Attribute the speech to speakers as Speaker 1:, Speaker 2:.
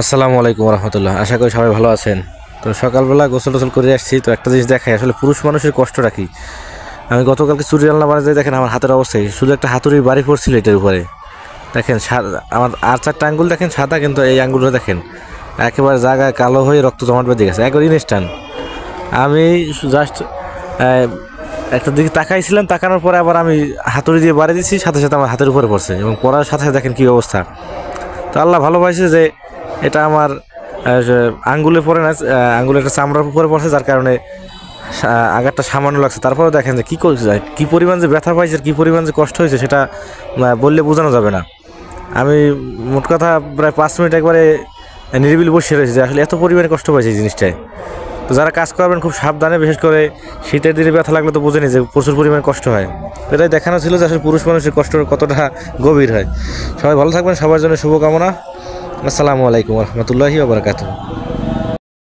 Speaker 1: আসসালামু আলাইকুম রহমতুল্লাহ। আশা করি সবাই ভালো আছেন। তো সকালবেলা গোসল টোসল করে আসছি, তো একটা জিনিস দেখাই আসলে পুরুষ মানুষের কষ্টটা কি। আমি গতকালকে চুরি আলনা বানাতে দেখেন আমার হাতের অবস্থায় শুধু একটা হাতুড়ি বাড়ি পড়ছিল এটার উপরে। দেখেন আমার আর চারটা আঙ্গুল দেখেন সাদা, কিন্তু এই আঙ্গুলটা দেখেন একেবারে জায়গায় কালো হয়ে রক্ত জমাট বেঁধে গেছে, একবার ইনস্ট্যান্ট। আমি জাস্ট একটা দিকে তাকাইছিলাম, তাকানোর পরে আবার আমি হাতুড়ি দিয়ে বাড়ি দিচ্ছি, সাথে সাথে আমার হাতের উপরে পড়ছে এবং পড়ার সাথে সাথে দেখেন কী অবস্থা। তো আল্লাহ ভালো পাইছে যে এটা আমার আঙ্গুলে পড়ে না, আঙ্গুলে একটা চামড়ার উপরে পড়ছে, যার কারণে আঘাতটা সামান্য লাগছে। তারপরেও দেখেন যে কী করছে, কী পরিমাণ যে ব্যথা পাইছে, কী পরিমাণ যে কষ্ট হয়েছে সেটা বললে বোঝানো যাবে না। আমি মোট কথা প্রায় 5 মিনিট একবারে নিরিবিলি বসে রয়েছে যে আসলে এত পরিমাণে কষ্ট পাইছে এই জিনিসটায়। তো যারা কাজ করবেন খুব সাবধানে, বিশেষ করে শীতের দিনে ব্যথা লাগলে তো বোঝেনি যে প্রচুর পরিমাণে কষ্ট হয়। তো এটাই দেখানো ছিল যে আসলে পুরুষ মানুষের কষ্ট কতটা গভীর হয়। সবাই ভালো থাকবেন, সবার জন্য শুভকামনা। আসসালামু আলাইকুম রহমতুল্লাহি ওয়া বারাকাতুহু।